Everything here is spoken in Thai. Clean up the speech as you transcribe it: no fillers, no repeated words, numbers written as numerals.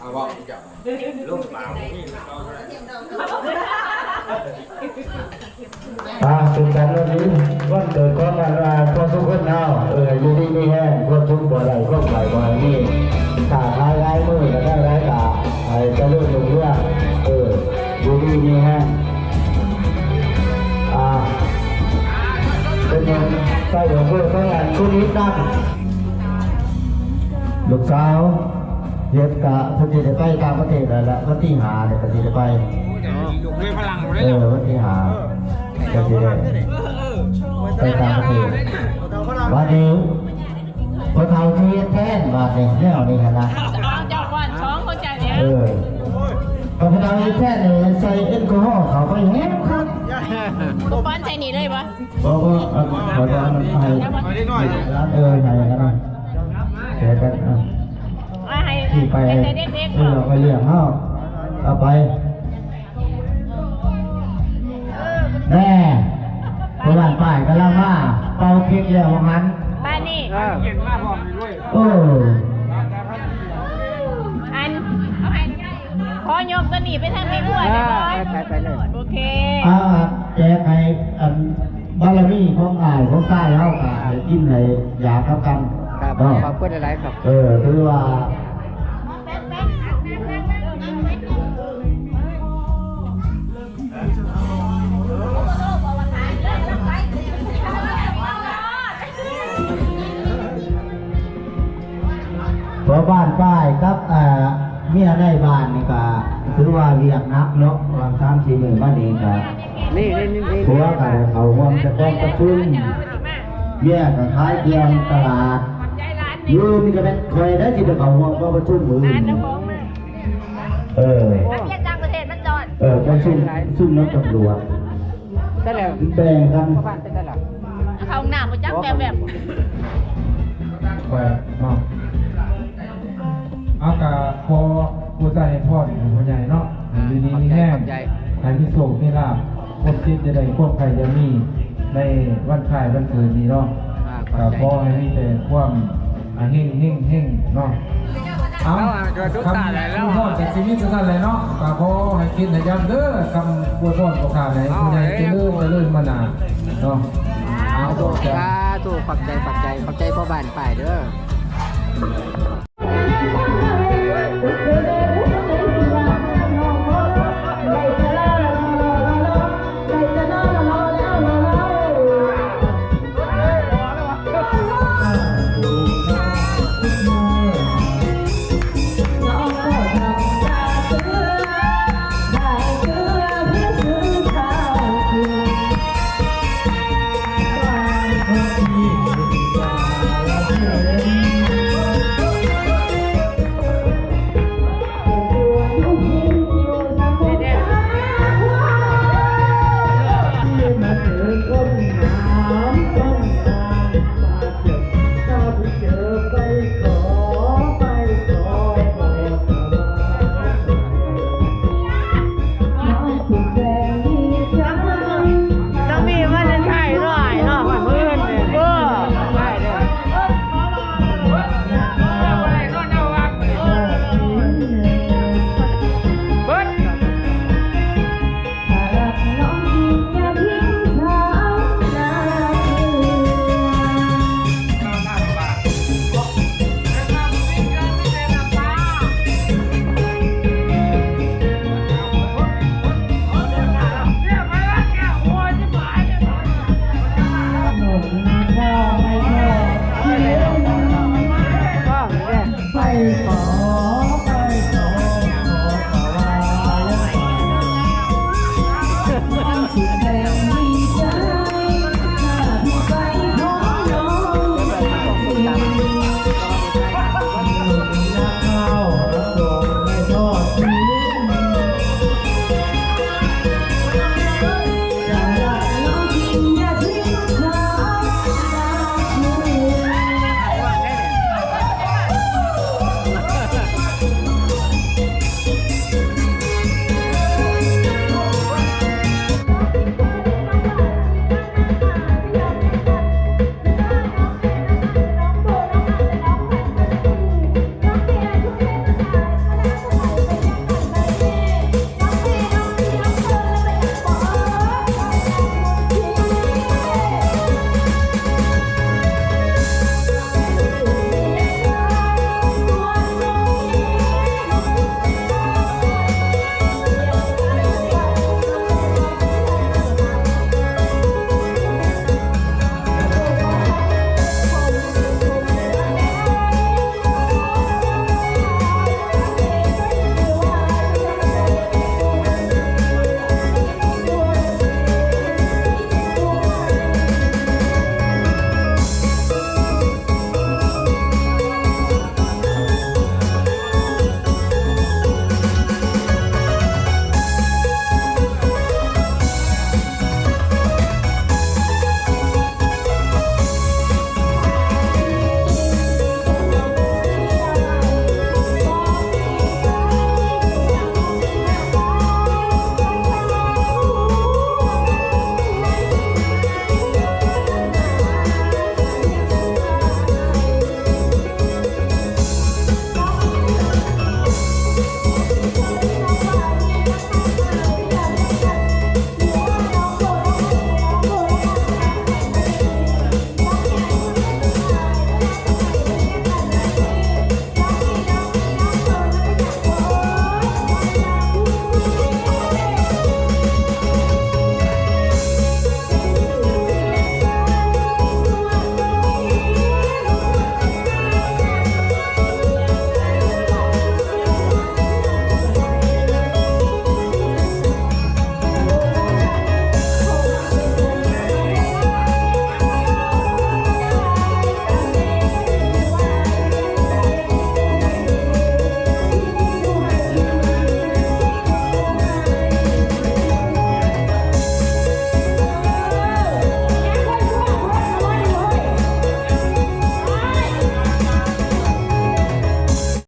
เอาว่าจับลูกเปล่านี่เป็นการเรื่องนี้วันเกิดของกันว่าพอทุกคนเอาอยู่ดีนี่แห้งพอทุกบ่อไหลก็ไหลบ่อยนี่ขาดลายมือแล้วได้ลายตาจะเลื่อนลงเรื่องอยู่ดีนี่แห้งเป็นยังใส่หัวเพื่อต้องงานคุณนิดนั่งลูกสาวเย็บกะพอดีได้ไปตามประเทศแล้ววันที่หาเนี่ยพอดีได้ไปลูกด้วยพลังเลยวันที่หาพอดีได้ไปตามประเทศวันนี้พอเท่าที่แท่นมาเนี่ยแนวนี้นะเจ้าวันช้องคนใจเนี้ยพอเท่าที่แท่นเนี่ยใส่แอลกอฮอล์เขาไปแห้งครับกูป้อนใจนี่เลยปะบอกว่าขอจะมันไทยไทยกันนะเดี๋ยวกันที่ไปเราไปเลี้ยงเอาไปแม่พวกป้ายกำลังมาเป่าเค้กแล้วมันบ้านนี่เย็นมากพร้อมด้วยอันพอยกตัวหนีไปทางในรั้วได้ไปเลยโอเคแจกให้บารมีของง่ายของใต้เขากินในยาครับกันขอบคุณหลายๆครับคือว่าพอบ้านป้ายครับเมียได้บ้านนี่ก็ถือว่าเรียกนักเนาะวาง3-4 มื้อบ้านเองก็นี่ผัวเขาห้องจะต้องประชุมแยกกับขายเพียงตลาดยืนก็เป็นใครได้ที่จะเขาห้องก็ประชุมมือเพียงต่างประเทศมันจอดประชุมซึ่งนักตำรวจได้แล้วแบ่งกันเขาหน้ามันจับแบบเนาะเอากะพอผู้ใจพ่อของผู้ใหญ่เนาะดีๆนี่แห้งให้มีโศกมีลาภคนคิดจะได้ควบใครจะมีในวันคล้ายวันเกิดนี้เนาะก็ขอให้มีแต่ความเฮงเนาะเอาคำพูดจากชีวิตสั้นเลยเนาะก็ขอให้คิดให้ย้ำเด้อคำพูดพ่อของข้าในผู้ใหญ่จะเลื่อนมาหนาเนาะเอาถูกขอบใจพ่อบ้านฝ่ายเด้อ